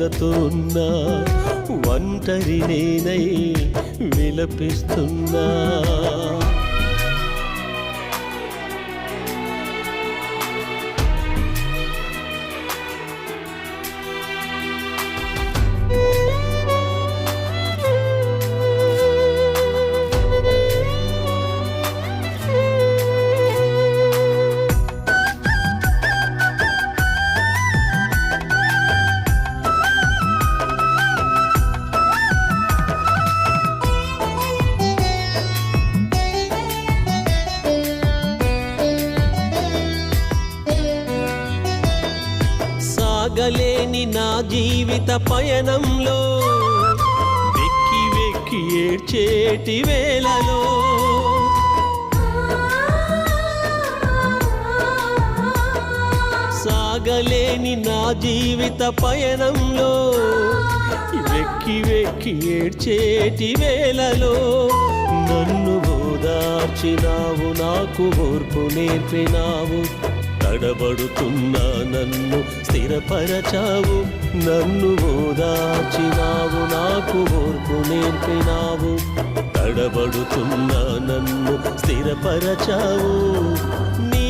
బాధతో ఉన్నా ఒంటరి నేనై విలపిస్తున్నా. సాగలేని నా జీవిత పయనంలో వెక్కి వెక్కి ఏడ్చేటి వేళలో సాగలేని నా జీవిత పయనంలో వెక్కి వెక్కి ఏడ్చేటి వేళలో నన్ను ఓదార్చినావు, నాకు ఓర్పు నేర్పినావు. తడబడుతున్నా నన్ను స్థిరపరచావు, నన్ను ఓదార్చినావు, నాకు ఓర్పు నేర్పినావు. తడబడుతున్నా నన్ను స్థిరపరచావు. నీ